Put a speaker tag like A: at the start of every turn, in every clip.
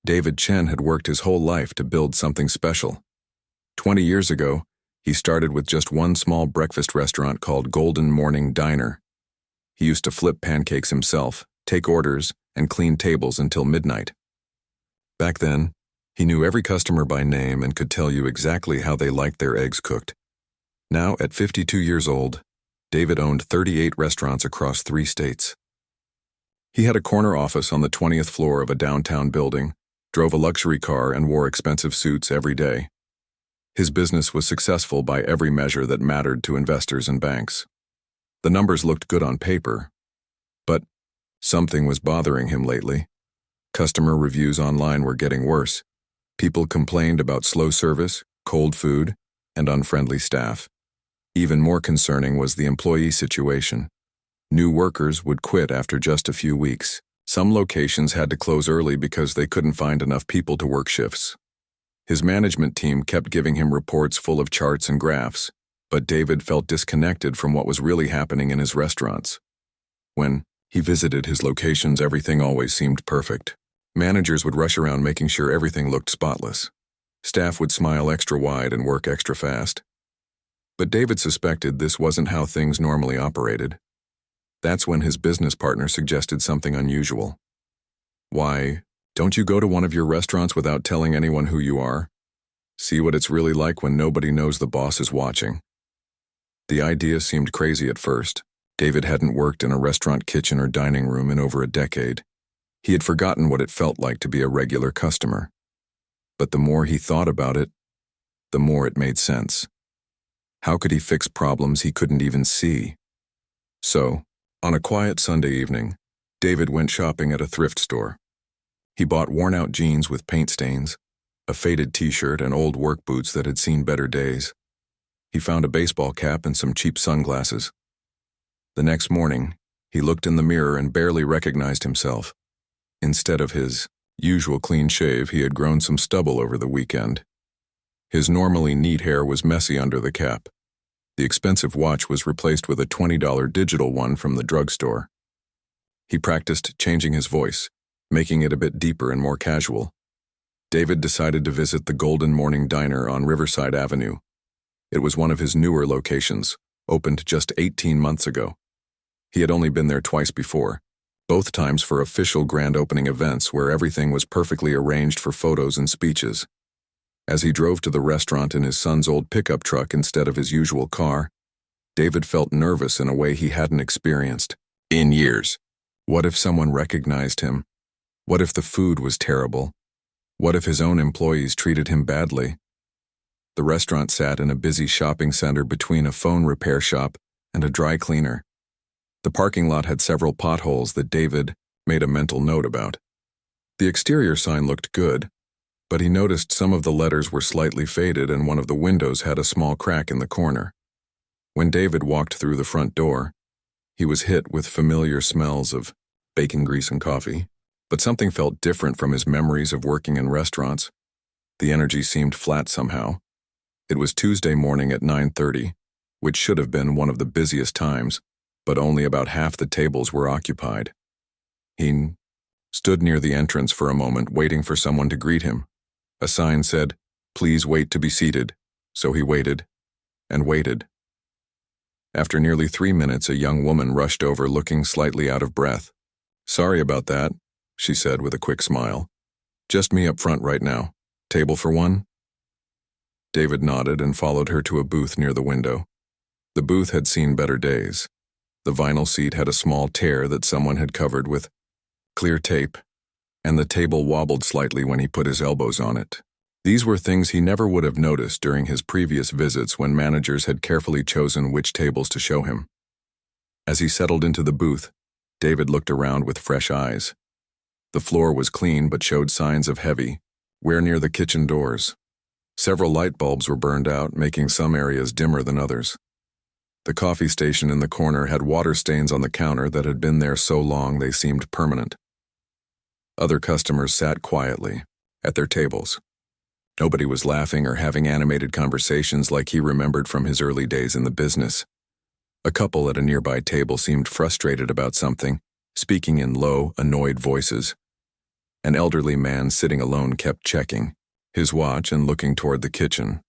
A: David Chen had worked his whole life to build something special. 20 years ago, he started with just one small breakfast restaurant called Golden Morning Diner. He used to flip pancakes himself, take orders, and clean tables until midnight. Back then, he knew every customer by name and could tell you exactly how they liked their eggs cooked. Now, at 52 years old, David owned 38 restaurants across 3 states. He had a corner office on the 20th floor of a downtown building, drove a luxury car, and wore expensive suits every day. His business was successful by every measure that mattered to investors and banks. The numbers looked good on paper, but something was bothering him lately. Customer reviews online were getting worse. People complained about slow service, cold food, and unfriendly staff. Even more concerning was the employee situation. New workers would quit after just a few weeks. Some locations had to close early because they couldn't find enough people to work shifts. His management team kept giving him reports full of charts and graphs, but David felt disconnected from what was really happening in his restaurants. When he visited his locations, everything always seemed perfect. Managers would rush around making sure everything looked spotless. Staff would smile extra wide and work extra fast. But David suspected this wasn't how things normally operated. That's when his business partner suggested something unusual. "Why, don't you go to one of your restaurants without telling anyone who you are? See what it's really like when nobody knows the boss is watching." The idea seemed crazy at first. David hadn't worked in a restaurant kitchen or dining room in over a decade. He had forgotten what it felt like to be a regular customer. But the more he thought about it, the more it made sense. How could he fix problems he couldn't even see? So, on a quiet Sunday evening, David went shopping at a thrift store. He bought worn-out jeans with paint stains, a faded t-shirt, and old work boots that had seen better days. He found a baseball cap and some cheap sunglasses. The next morning, he looked in the mirror and barely recognized himself. Instead of his usual clean shave, he had grown some stubble over the weekend. His normally neat hair was messy under the cap. The expensive watch was replaced with a $20 digital one from the drugstore. He practiced changing his voice, making it a bit deeper and more casual. David decided to visit the Golden Morning Diner on Riverside Avenue. It was one of his newer locations, opened just 18 months ago. He had only been there twice before, both times for official grand opening events where everything was perfectly arranged for photos and speeches. As he drove to the restaurant in his son's old pickup truck instead of his usual car, David felt nervous in a way he hadn't experienced in years. What if someone recognized him? What if the food was terrible? What if his own employees treated him badly? The restaurant sat in a busy shopping center between a phone repair shop and a dry cleaner. The parking lot had several potholes that David made a mental note about. The exterior sign looked good, but he noticed some of the letters were slightly faded and one of the windows had a small crack in the corner. When David walked through the front door, he was hit with familiar smells of bacon grease and coffee, but something felt different from his memories of working in restaurants. The energy seemed flat somehow. It was Tuesday morning at 9:30, which should have been one of the busiest times, but only about half the tables were occupied. He stood near the entrance for a moment, waiting for someone to greet him. A sign said, "Please wait to be seated," so he waited and waited. After nearly 3 minutes, a young woman rushed over looking slightly out of breath. "Sorry about that," she said with a quick smile. "Just me up front right now. Table for one?" David nodded and followed her to a booth near the window. The booth had seen better days. The vinyl seat had a small tear that someone had covered with clear tape, and the table wobbled slightly when he put his elbows on it. These were things he never would have noticed during his previous visits when managers had carefully chosen which tables to show him. As he settled into the booth, David looked around with fresh eyes. The floor was clean but showed signs of heavy wear near the kitchen doors. Several light bulbs were burned out, making some areas dimmer than others. The coffee station in the corner had water stains on the counter that had been there so long they seemed permanent. Other customers sat quietly at their tables. Nobody was laughing or having animated conversations like he remembered from his early days in the business. A couple at a nearby table seemed frustrated about something, speaking in low, annoyed voices. An elderly man sitting alone kept checking his watch and looking toward the kitchen.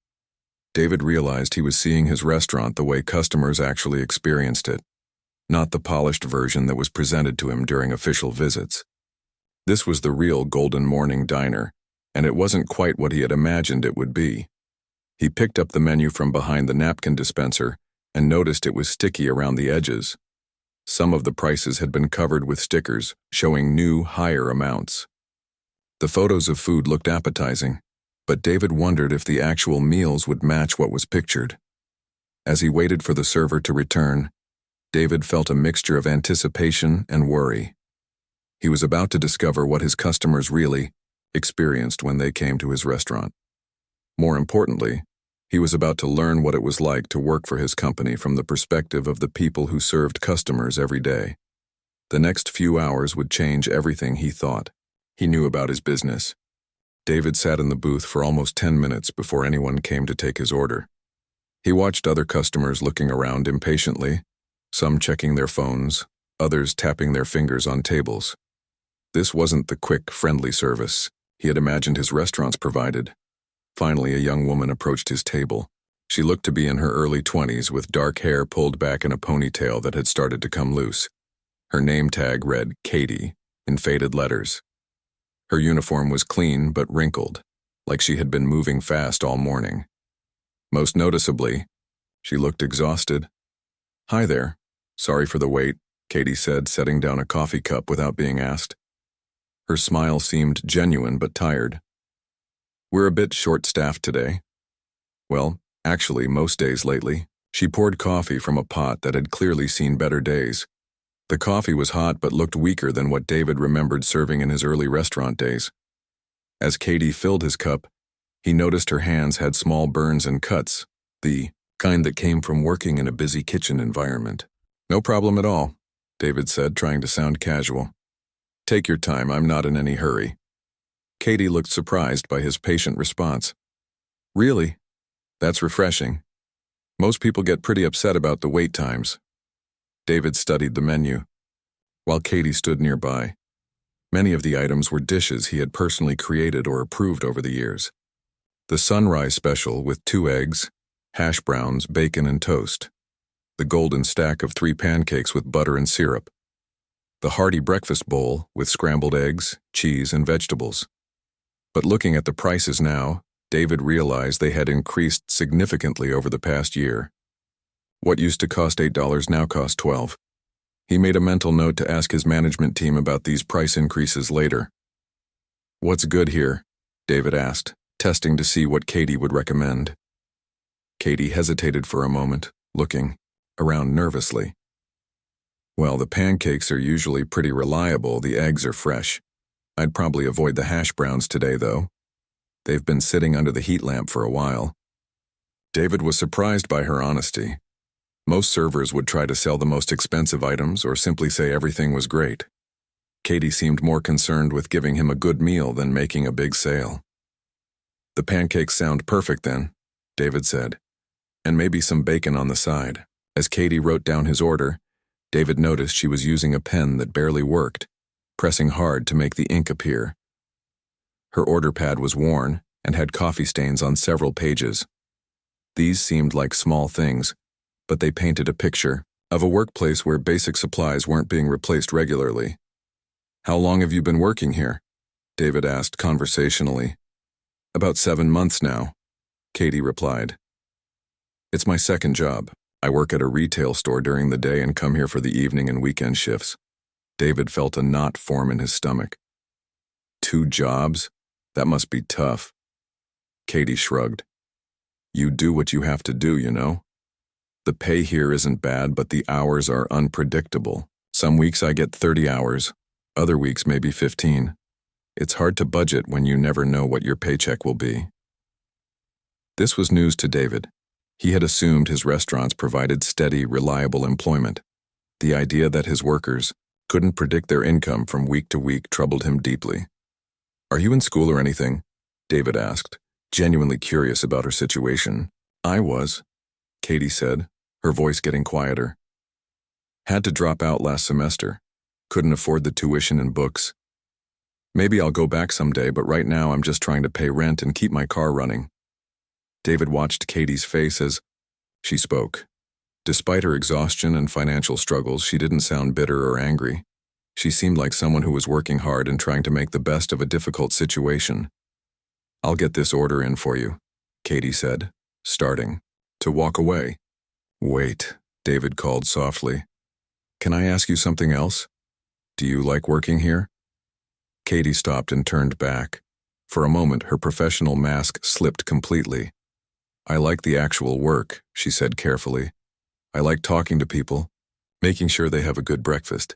A: David realized he was seeing his restaurant the way customers actually experienced it, not the polished version that was presented to him during official visits. This was the real Golden Morning Diner, and it wasn't quite what he had imagined it would be. He picked up the menu from behind the napkin dispenser and noticed it was sticky around the edges. Some of the prices had been covered with stickers showing new, higher amounts. The photos of food looked appetizing, but David wondered if the actual meals would match what was pictured. As he waited for the server to return, David felt a mixture of anticipation and worry. He was about to discover what his customers really experienced when they came to his restaurant. More importantly, he was about to learn what it was like to work for his company from the perspective of the people who served customers every day. The next few hours would change everything he thought he knew about his business. David sat in the booth for almost 10 minutes before anyone came to take his order. He watched other customers looking around impatiently, some checking their phones, others tapping their fingers on tables. This wasn't the quick, friendly service he had imagined his restaurants provided. Finally, a young woman approached his table. She looked to be in her early 20s with dark hair pulled back in a ponytail that had started to come loose. Her name tag read Katie in faded letters. Her uniform was clean but wrinkled, like she had been moving fast all morning. Most noticeably, she looked exhausted. "Hi there. Sorry for the wait," Katie said, setting down a coffee cup without being asked. Her smile seemed genuine but tired. "We're a bit short-staffed today." Well, actually, most days lately. She poured coffee from a pot that had clearly seen better days. The coffee was hot but looked weaker than what David remembered serving in his early restaurant days. As Katie filled his cup, he noticed her hands had small burns and cuts, the kind that came from working in a busy kitchen environment. "No problem at all," David said, trying to sound casual. "Take your time, I'm not in any hurry." Katie looked surprised by his patient response. "Really? That's refreshing. Most people get pretty upset about the wait times." David studied the menu, while Katie stood nearby. Many of the items were dishes he had personally created or approved over the years. The sunrise special with 2 eggs, hash browns, bacon, and toast. The golden stack of 3 pancakes with butter and syrup. The hearty breakfast bowl with scrambled eggs, cheese, and vegetables. But looking at the prices now, David realized they had increased significantly over the past year. What used to cost $8 now cost $12. He made a mental note to ask his management team about these price increases later. "What's good here?" David asked, testing to see what Katie would recommend. Katie hesitated for a moment, looking around nervously. "Well, the pancakes are usually pretty reliable, the eggs are fresh. I'd probably avoid the hash browns today, though. They've been sitting under the heat lamp for a while." David was surprised by her honesty. Most servers would try to sell the most expensive items or simply say everything was great. Katie seemed more concerned with giving him a good meal than making a big sale. "The pancakes sound perfect then," David said, "and maybe some bacon on the side." As Katie wrote down his order, David noticed she was using a pen that barely worked, pressing hard to make the ink appear. Her order pad was worn and had coffee stains on several pages. These seemed like small things, but they painted a picture of a workplace where basic supplies weren't being replaced regularly. "How long have you been working here?" David asked conversationally. "About 7 months now," Katie replied. "It's my second job. I work at a retail store during the day and come here for the evening and weekend shifts." David felt a knot form in his stomach. 2 jobs? That must be tough. Katie shrugged. "You do what you have to do, you know. The pay here isn't bad, but the hours are unpredictable. Some weeks I get 30 hours, other weeks maybe 15. It's hard to budget when you never know what your paycheck will be." This was news to David. He had assumed his restaurants provided steady, reliable employment. The idea that his workers couldn't predict their income from week to week troubled him deeply. "Are you in school or anything?" David asked, genuinely curious about her situation. "I was," Katie said, her voice getting quieter. "Had to drop out last semester. Couldn't afford the tuition and books." Maybe I'll go back someday, but right now I'm just trying to pay rent and keep my car running. David watched Katie's face as she spoke. Despite her exhaustion and financial struggles, she didn't sound bitter or angry. She seemed like someone who was working hard and trying to make the best of a difficult situation. "I'll get this order in for you," Katie said, starting to walk away. "Wait," David called softly. "Can I ask you something else? Do you like working here?" Katie stopped and turned back. For a moment, her professional mask slipped completely. "I like the actual work," she said carefully. "I like talking to people, making sure they have a good breakfast.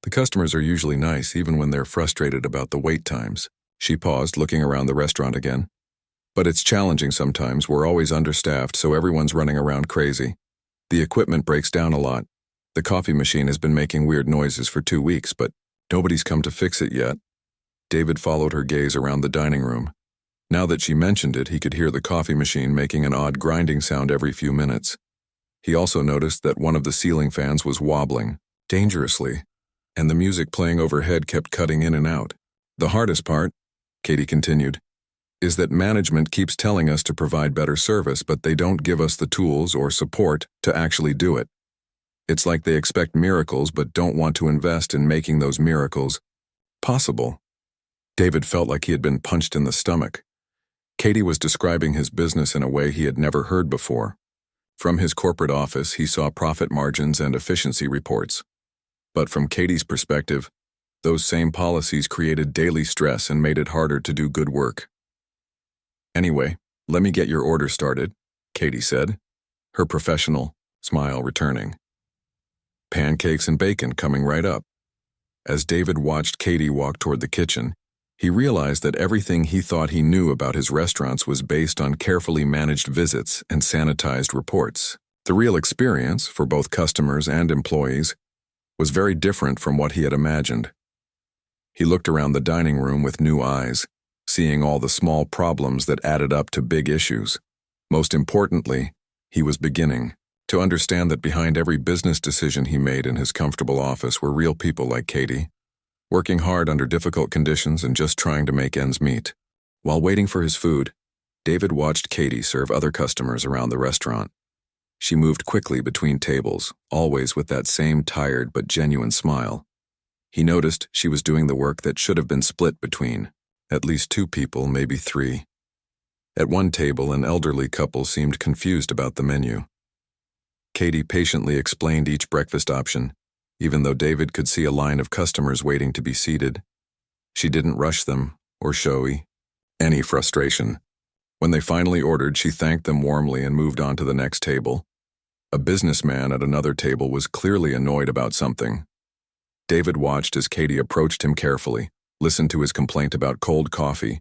A: The customers are usually nice, even when they're frustrated about the wait times." She paused, looking around the restaurant again. "But it's challenging sometimes. We're always understaffed, so everyone's running around crazy. The equipment breaks down a lot. The coffee machine has been making weird noises for 2 weeks, but nobody's come to fix it yet." David followed her gaze around the dining room. Now that she mentioned it, he could hear the coffee machine making an odd grinding sound every few minutes. He also noticed that one of the ceiling fans was wobbling, dangerously, and the music playing overhead kept cutting in and out. "The hardest part," Katie continued, "is that management keeps telling us to provide better service, but they don't give us the tools or support to actually do it. It's like they expect miracles but don't want to invest in making those miracles possible." David felt like he had been punched in the stomach. Katie was describing his business in a way he had never heard before. From his corporate office, he saw profit margins and efficiency reports. But from Katie's perspective, those same policies created daily stress and made it harder to do good work. "Anyway, let me get your order started," Katie said, her professional smile returning. "Pancakes and bacon coming right up." As David watched Katie walk toward the kitchen, he realized that everything he thought he knew about his restaurants was based on carefully managed visits and sanitized reports. The real experience, for both customers and employees, was very different from what he had imagined. He looked around the dining room with new eyes, seeing all the small problems that added up to big issues. Most importantly, he was beginning to understand that behind every business decision he made in his comfortable office were real people like Katie, working hard under difficult conditions and just trying to make ends meet. While waiting for his food, David watched Katie serve other customers around the restaurant. She moved quickly between tables, always with that same tired but genuine smile. He noticed she was doing the work that should have been split between at least 2 people, maybe 3. At one table, an elderly couple seemed confused about the menu. Katie patiently explained each breakfast option, even though David could see a line of customers waiting to be seated. She didn't rush them or show any frustration. When they finally ordered, she thanked them warmly and moved on to the next table. A businessman at another table was clearly annoyed about something. David watched as Katie approached him carefully, listened to his complaint about cold coffee,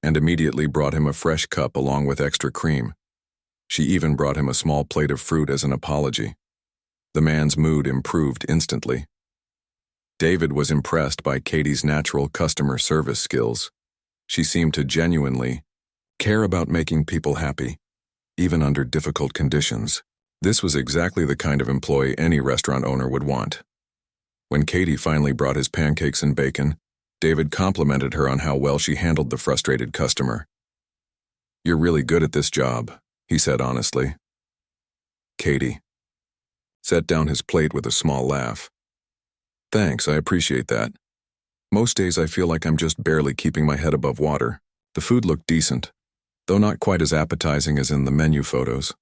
A: and immediately brought him a fresh cup along with extra cream. She even brought him a small plate of fruit as an apology. The man's mood improved instantly. David was impressed by Katie's natural customer service skills. She seemed to genuinely care about making people happy, even under difficult conditions. This was exactly the kind of employee any restaurant owner would want. When Katie finally brought his pancakes and bacon, David complimented her on how well she handled the frustrated customer. "You're really good at this job," he said honestly. Katie set down his plate with a small laugh. "Thanks, I appreciate that. Most days I feel like I'm just barely keeping my head above water." The food looked decent, though not quite as appetizing as in the menu photos.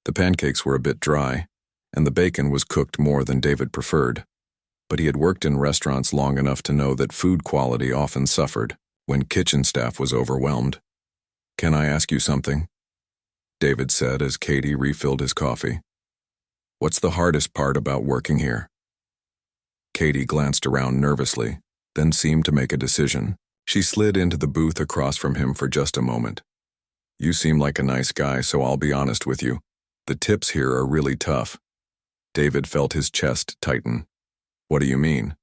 A: The pancakes were a bit dry, and the bacon was cooked more than David preferred. But he had worked in restaurants long enough to know that food quality often suffered when kitchen staff was overwhelmed. "Can I ask you something?" David said as Katie refilled his coffee. "What's the hardest part about working here?" Katie glanced around nervously, then seemed to make a decision. She slid into the booth across from him for just a moment. "You seem like a nice guy, so I'll be honest with you. The tips here are really tough." David felt his chest tighten. "What do you mean?"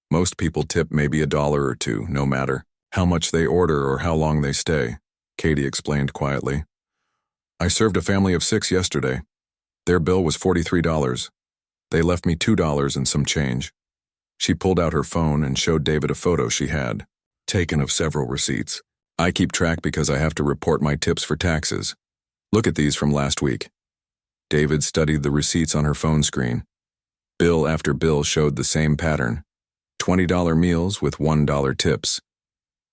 A: "Most people tip maybe $1 or 2, no matter how much they order or how long they stay," Katie explained quietly. "I served a family of 6 yesterday. Their bill was $43. They left me $2 and some change." She pulled out her phone and showed David a photo she had taken of several receipts. I keep track because I have to report my tips for taxes. Look at these from last week. David studied the receipts on her phone screen. Bill after bill showed the same pattern. $20 meals with $1 tips.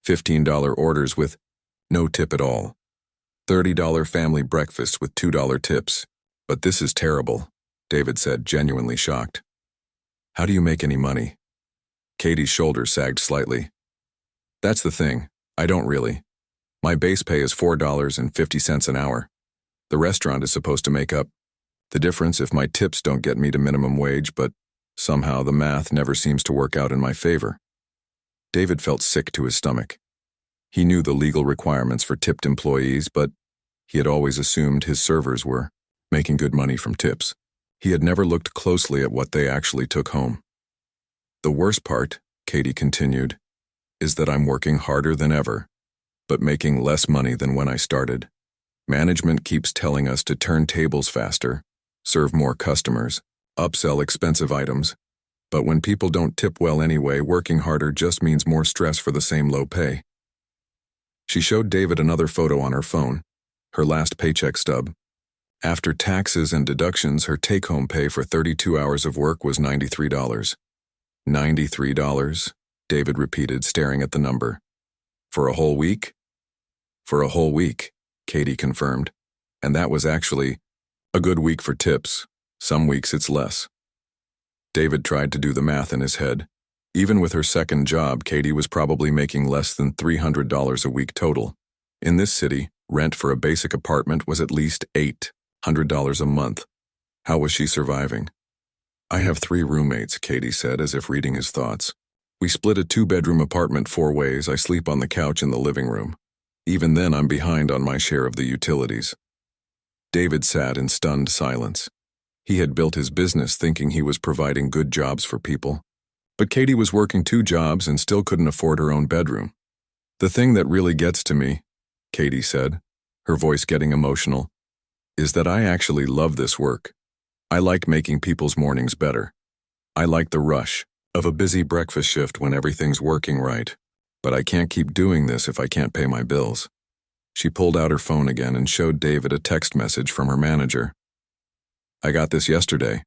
A: $15 orders with no tip at all. $30 family breakfast with $2 tips. But this is terrible, David said, genuinely shocked. How do you make any money? Katie's shoulders sagged slightly. That's the thing, I don't really. My base pay is $4.50 an hour. The restaurant is supposed to make up the difference if my tips don't get me to minimum wage, but somehow the math never seems to work out in my favor. David felt sick to his stomach. He knew the legal requirements for tipped employees, but he had always assumed his servers were making good money from tips. He had never looked closely at what they actually took home. The worst part, Katie continued, is that I'm working harder than ever, but making less money than when I started. Management keeps telling us to turn tables faster, serve more customers, upsell expensive items, but when people don't tip well anyway, working harder just means more stress for the same low pay. She showed David another photo on her phone, her last paycheck stub. After taxes and deductions, her take-home pay for 32 hours of work was $93. $93, David repeated, staring at the number. For a whole week? For a whole week, Katie confirmed. And that was actually a good week for tips. Some weeks it's less. David tried to do the math in his head. Even with her second job, Katie was probably making less than $300 a week total. In this city, rent for a basic apartment was at least $800 a month. How was she surviving? I have 3 roommates, Katie said, as if reading his thoughts. We split a 2-bedroom apartment 4 ways. I sleep on the couch in the living room. Even then, I'm behind on my share of the utilities. David sat in stunned silence. He had built his business thinking he was providing good jobs for people. But Katie was working 2 jobs and still couldn't afford her own bedroom. The thing that really gets to me, Katie said, her voice getting emotional, is that I actually love this work. I like making people's mornings better. I like the rush of a busy breakfast shift when everything's working right. But I can't keep doing this if I can't pay my bills. She pulled out her phone again and showed David a text message from her manager. I got this yesterday.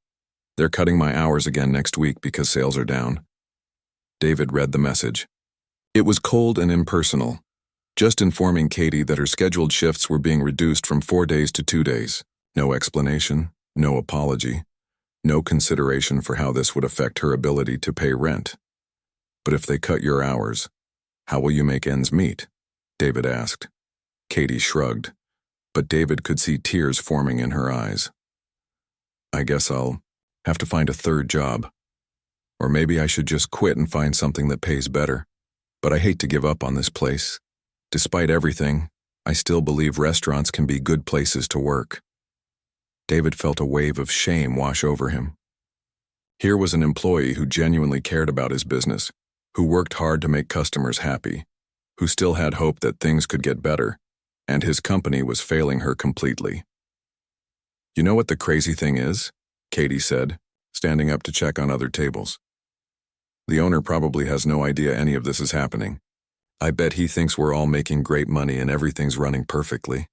A: They're cutting my hours again next week because sales are down. David read the message. It was cold and impersonal, just informing Katie that her scheduled shifts were being reduced from 4 days to 2 days. No explanation, no apology, no consideration for how this would affect her ability to pay rent. But if they cut your hours, how will you make ends meet? David asked. Katie shrugged, but David could see tears forming in her eyes. I guess I'll have to find a 3rd job. Or maybe I should just quit and find something that pays better. But I hate to give up on this place. Despite everything, I still believe restaurants can be good places to work. David felt a wave of shame wash over him. Here was an employee who genuinely cared about his business, who worked hard to make customers happy, who still had hope that things could get better, and his company was failing her completely. You know what the crazy thing is? Katie said, standing up to check on other tables. The owner probably has no idea any of this is happening. I bet he thinks we're all making great money and everything's running perfectly.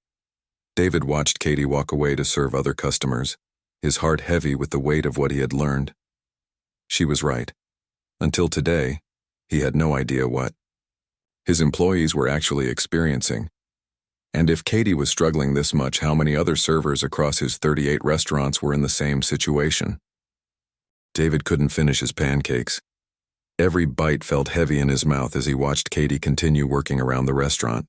A: David watched Katie walk away to serve other customers, his heart heavy with the weight of what he had learned. She was right. Until today, he had no idea what his employees were actually experiencing. And if Katie was struggling this much, how many other servers across his 38 restaurants were in the same situation? David couldn't finish his pancakes. Every bite felt heavy in his mouth as he watched Katie continue working around the restaurant.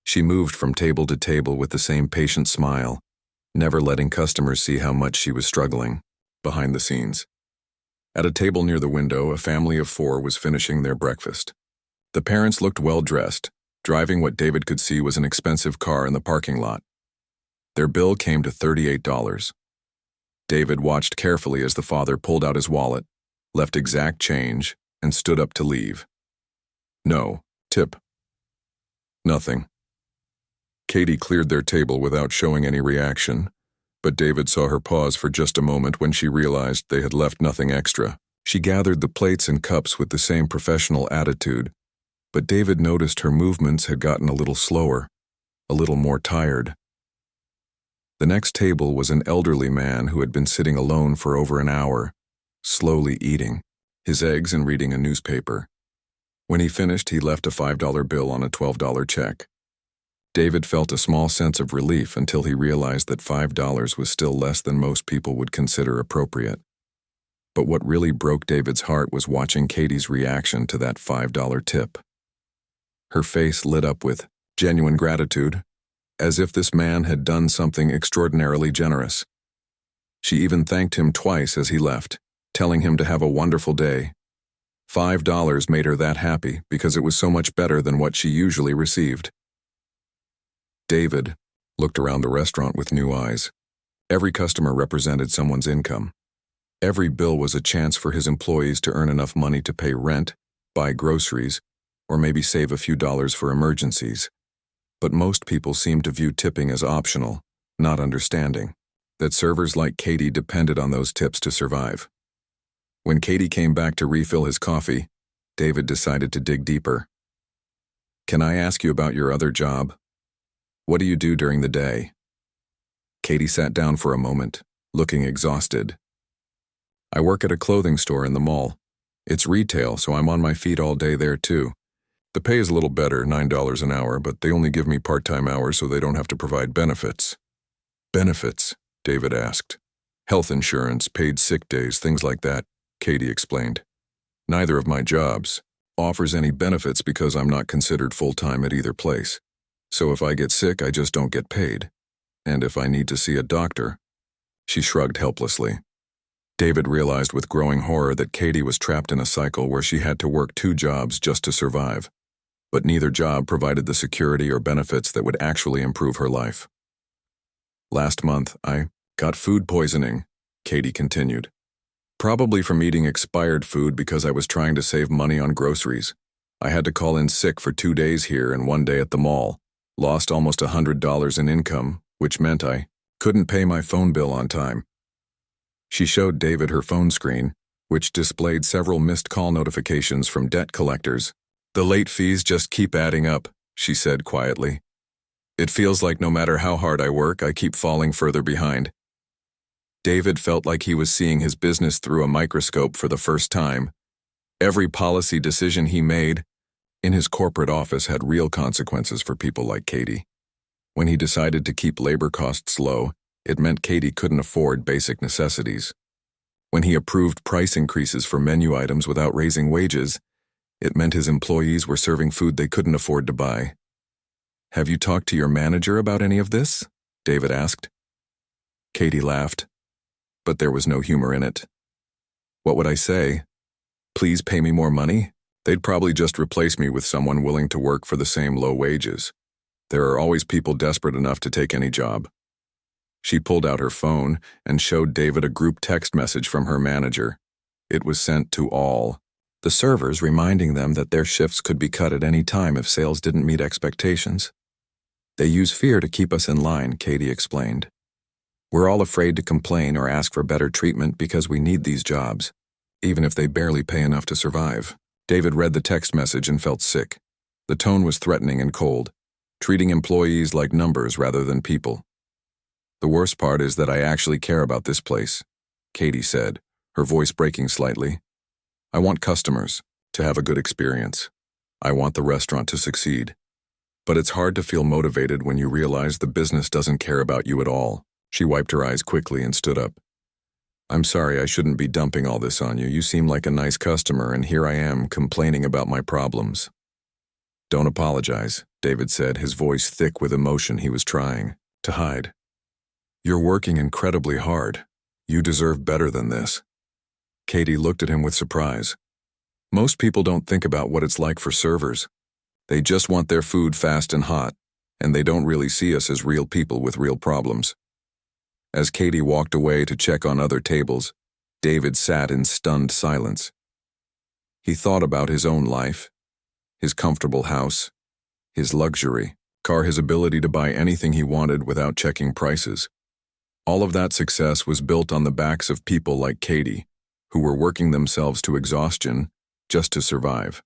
A: She moved from table to table with the same patient smile, never letting customers see how much she was struggling behind the scenes. At a table near the window, a family of 4 was finishing their breakfast. The parents looked well-dressed, driving what David could see was an expensive car in the parking lot. Their bill came to $38. David watched carefully as the father pulled out his wallet, left exact change, and stood up to leave. No, tip. Nothing. Katie cleared their table without showing any reaction, but David saw her pause for just a moment when she realized they had left nothing extra. She gathered the plates and cups with the same professional attitude, but David noticed her movements had gotten a little slower, a little more tired. The next table was an elderly man who had been sitting alone for over an hour, slowly eating his eggs and reading a newspaper. When he finished, he left a $5 bill on a $12 check. David felt a small sense of relief until he realized that $5 was still less than most people would consider appropriate. But what really broke David's heart was watching Katie's reaction to that $5 tip. Her face lit up with genuine gratitude, as if this man had done something extraordinarily generous. She even thanked him twice as he left, telling him to have a wonderful day. $5 made her that happy because it was so much better than what she usually received. David looked around the restaurant with new eyes. Every customer represented someone's income. Every bill was a chance for his employees to earn enough money to pay rent, buy groceries, or maybe save a few dollars for emergencies. But most people seemed to view tipping as optional, not understanding that servers like Katie depended on those tips to survive. When Katie came back to refill his coffee, David decided to dig deeper. "Can I ask you about your other job? What do you do during the day?" Katie sat down for a moment, looking exhausted. "I work at a clothing store in the mall. It's retail, so I'm on my feet all day there too. The pay is a little better, $9 an hour, but they only give me part-time hours so they don't have to provide benefits." "Benefits?" David asked. "Health insurance, paid sick days, things like that," Katie explained. "Neither of my jobs offers any benefits because I'm not considered full-time at either place. So if I get sick, I just don't get paid. And if I need to see a doctor..." She shrugged helplessly. David realized with growing horror that Katie was trapped in a cycle where she had to work 2 jobs just to survive. But neither job provided the security or benefits that would actually improve her life. "Last month, I got food poisoning," Katie continued. "Probably from eating expired food because I was trying to save money on groceries. I had to call in sick for 2 days here and 1 day at the mall. Lost almost $100 in income, which meant I couldn't pay my phone bill on time." She showed David her phone screen, which displayed several missed call notifications from debt collectors. "The late fees just keep adding up," she said quietly. "It feels like no matter how hard I work, I keep falling further behind." David felt like he was seeing his business through a microscope for the first time. Every policy decision he made in his corporate office had real consequences for people like Katie. When he decided to keep labor costs low, it meant Katie couldn't afford basic necessities. When he approved price increases for menu items without raising wages, it meant his employees were serving food they couldn't afford to buy. "Have you talked to your manager about any of this?" David asked. Katie laughed, but there was no humor in it. "What would I say? Please pay me more money? They'd probably just replace me with someone willing to work for the same low wages. There are always people desperate enough to take any job." She pulled out her phone and showed David a group text message from her manager. It was sent to all the servers, reminding them that their shifts could be cut at any time if sales didn't meet expectations. "They use fear to keep us in line," Katie explained. "We're all afraid to complain or ask for better treatment because we need these jobs, even if they barely pay enough to survive." David read the text message and felt sick. The tone was threatening and cold, treating employees like numbers rather than people. "The worst part is that I actually care about this place," Katie said, her voice breaking slightly. "I want customers to have a good experience. I want the restaurant to succeed. But it's hard to feel motivated when you realize the business doesn't care about you at all." She wiped her eyes quickly and stood up. "I'm sorry, I shouldn't be dumping all this on you. You seem like a nice customer, and here I am complaining about my problems." "Don't apologize," David said, his voice thick with emotion he was trying to hide. "You're working incredibly hard. You deserve better than this." Katie looked at him with surprise. Most people don't think about what it's like for servers. They just want their food fast and hot, and they don't really see us as real people with real problems. As Katie walked away to check on other tables, David sat in stunned silence. He thought about his own life, his comfortable house, his luxury car, his ability to buy anything he wanted without checking prices. All of that success was built on the backs of people like Katie, who were working themselves to exhaustion just to survive.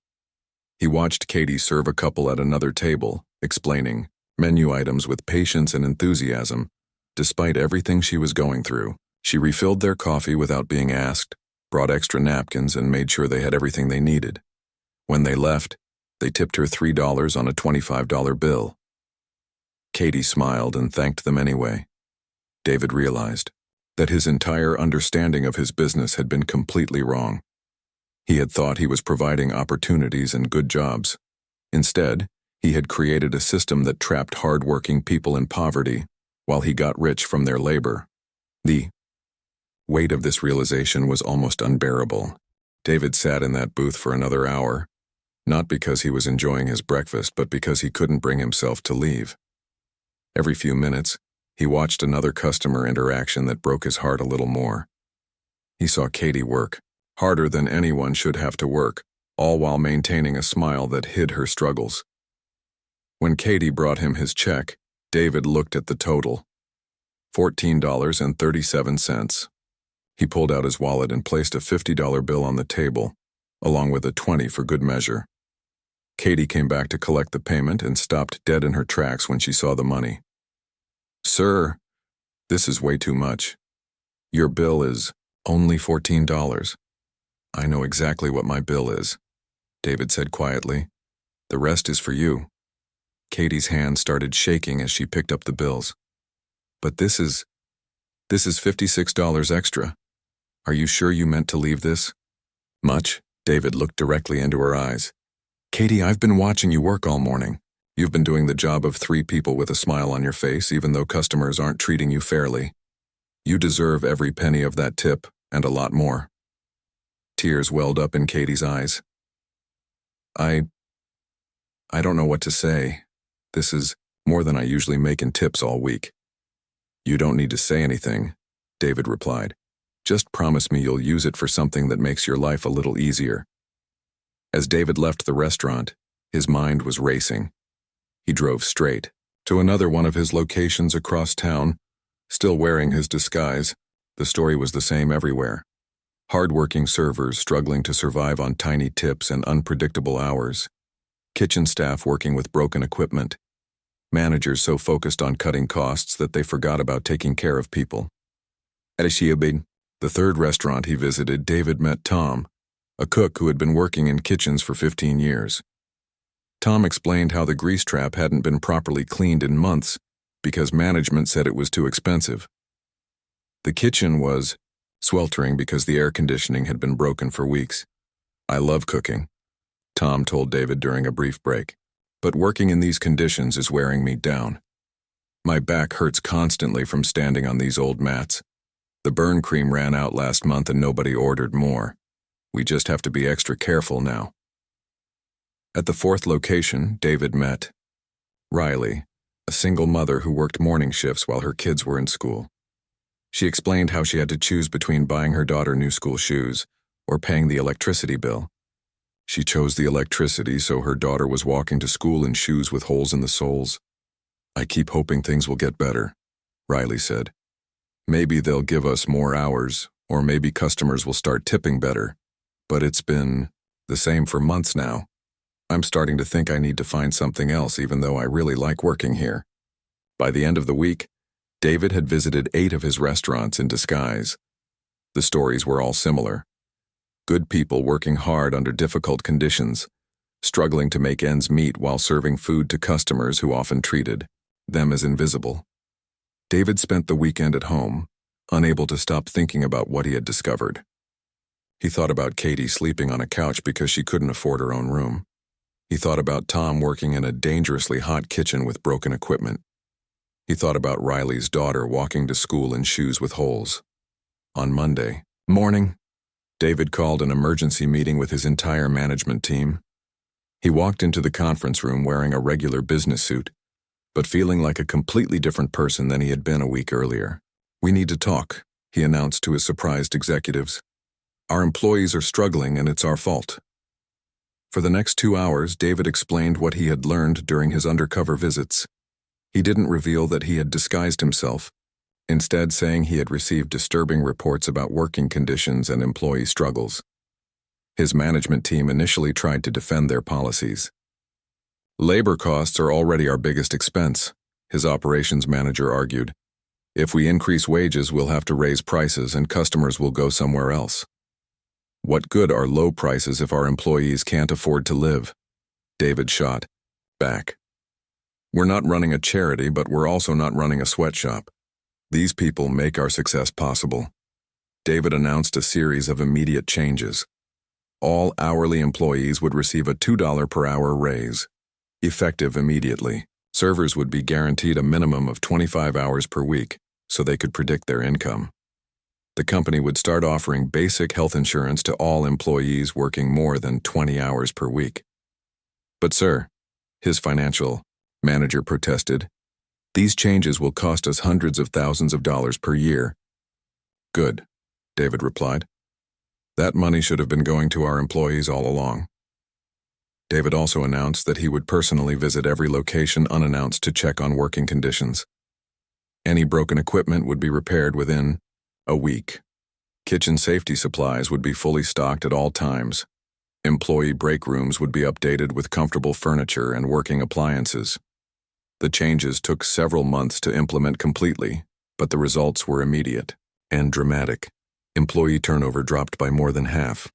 A: He watched Katie serve a couple at another table, explaining menu items with patience and enthusiasm. Despite everything she was going through, she refilled their coffee without being asked, brought extra napkins, and made sure they had everything they needed. When they left, they tipped her $3 on a $25 bill. Katie smiled and thanked them anyway. David realized that his entire understanding of his business had been completely wrong. He had thought he was providing opportunities and good jobs. Instead, he had created a system that trapped hard-working people in poverty while he got rich from their labor. The weight of this realization was almost unbearable. David sat in that booth for another hour, not because he was enjoying his breakfast, but because he couldn't bring himself to leave. Every few minutes, he watched another customer interaction that broke his heart a little more. He saw Katie work, harder than anyone should have to work, all while maintaining a smile that hid her struggles. When Katie brought him his check, David looked at the total. $14.37. He pulled out his wallet and placed a $50 bill on the table, along with a $20 for good measure. Katie came back to collect the payment and stopped dead in her tracks when she saw the money. "Sir, this is way too much. Your bill is only $14. "I know exactly what my bill is," David said quietly. "The rest is for you." Katie's hand started shaking as she picked up the bills. "But this is $56 extra. Are you sure you meant to leave this much?" David looked directly into her eyes. "Katie, I've been watching you work all morning. You've been doing the job of 3 people with a smile on your face, even though customers aren't treating you fairly. You deserve every penny of that tip, and a lot more." Tears welled up in Katie's eyes. I don't know what to say. This is more than I usually make in tips all week." "You don't need to say anything," David replied. "Just promise me you'll use it for something that makes your life a little easier." As David left the restaurant, his mind was racing. He drove straight to another one of his locations across town, still wearing his disguise. The story was the same everywhere. Hard-working servers struggling to survive on tiny tips and unpredictable hours. Kitchen staff working with broken equipment. Managers so focused on cutting costs that they forgot about taking care of people. At Ashiabid, the third restaurant he visited, David met Tom, a cook who had been working in kitchens for 15 years. Tom explained how the grease trap hadn't been properly cleaned in months because management said it was too expensive. The kitchen was sweltering because the air conditioning had been broken for weeks. "I love cooking," Tom told David during a brief break, "but working in these conditions is wearing me down. My back hurts constantly from standing on these old mats. The burn cream ran out last month and nobody ordered more. We just have to be extra careful now." At the fourth location, David met Riley, a single mother who worked morning shifts while her kids were in school. She explained how she had to choose between buying her daughter new school shoes or paying the electricity bill. She chose the electricity, so her daughter was walking to school in shoes with holes in the soles. "I keep hoping things will get better," Riley said. "Maybe they'll give us more hours, or maybe customers will start tipping better. But it's been the same for months now. I'm starting to think I need to find something else, even though I really like working here." By the end of the week, David had visited 8 of his restaurants in disguise. The stories were all similar. Good people working hard under difficult conditions, struggling to make ends meet while serving food to customers who often treated them as invisible. David spent the weekend at home, unable to stop thinking about what he had discovered. He thought about Katie sleeping on a couch because she couldn't afford her own room. He thought about Tom working in a dangerously hot kitchen with broken equipment. He thought about Riley's daughter walking to school in shoes with holes. On Monday morning, David called an emergency meeting with his entire management team. He walked into the conference room wearing a regular business suit, but feeling like a completely different person than he had been a week earlier. "We need to talk," he announced to his surprised executives. "Our employees are struggling and it's our fault." For the next 2 hours, David explained what he had learned during his undercover visits. He didn't reveal that he had disguised himself. instead saying he had received disturbing reports about working conditions and employee struggles. His management team initially tried to defend their policies. "Labor costs are already our biggest expense," his operations manager argued. "If we increase wages, we'll have to raise prices and customers will go somewhere else. What good are low prices if our employees can't afford to live?" David shot back. "We're not running a charity, but we're also not running a sweatshop. These people make our success possible." David announced a series of immediate changes. All hourly employees would receive a $2 per hour raise, effective immediately. Servers would be guaranteed a minimum of 25 hours per week, so they could predict their income. The company would start offering basic health insurance to all employees working more than 20 hours per week. "But sir," his financial manager protested, "these changes will cost us hundreds of thousands of dollars per year." "Good," David replied. "That money should have been going to our employees all along." David also announced that he would personally visit every location unannounced to check on working conditions. Any broken equipment would be repaired within a week. Kitchen safety supplies would be fully stocked at all times. Employee break rooms would be updated with comfortable furniture and working appliances. The changes took several months to implement completely, but the results were immediate and dramatic. Employee turnover dropped by more than half.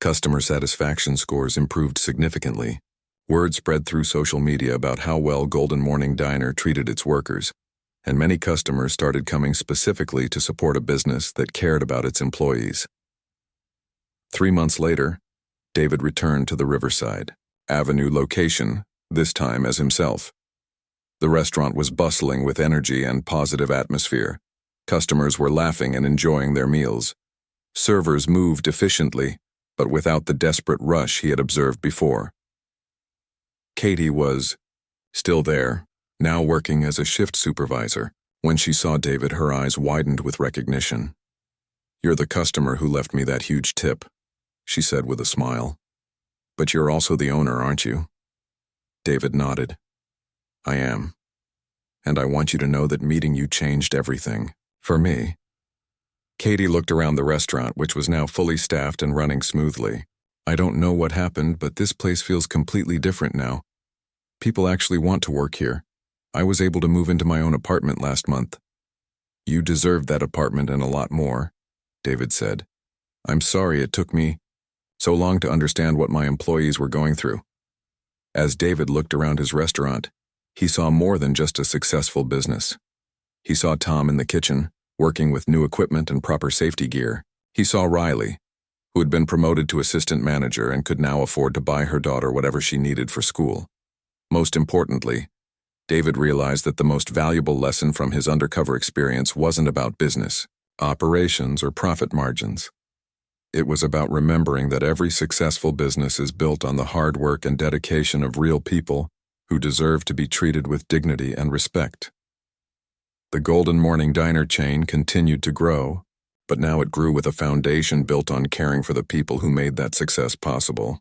A: Customer satisfaction scores improved significantly. Word spread through social media about how well Golden Morning Diner treated its workers, and many customers started coming specifically to support a business that cared about its employees. 3 months later, David returned to the Riverside Avenue location, this time as himself. The restaurant was bustling with energy and positive atmosphere. Customers were laughing and enjoying their meals. Servers moved efficiently, but without the desperate rush he had observed before. Katie was still there, now working as a shift supervisor. When she saw David, her eyes widened with recognition. "You're the customer who left me that huge tip," she said with a smile. "But you're also the owner, aren't you?" David nodded. "I am. And I want you to know that meeting you changed everything. For me." Katie looked around the restaurant, which was now fully staffed and running smoothly. "I don't know what happened, but this place feels completely different now. People actually want to work here. I was able to move into my own apartment last month." "You deserved that apartment and a lot more," David said. "I'm sorry it took me so long to understand what my employees were going through." As David looked around his restaurant, he saw more than just a successful business. He saw Tom in the kitchen, working with new equipment and proper safety gear. He saw Riley, who had been promoted to assistant manager and could now afford to buy her daughter whatever she needed for school. Most importantly, David realized that the most valuable lesson from his undercover experience wasn't about business, operations, or profit margins. It was about remembering that every successful business is built on the hard work and dedication of real people who deserve to be treated with dignity and respect. The Golden Morning Diner chain continued to grow, but now it grew with a foundation built on caring for the people who made that success possible.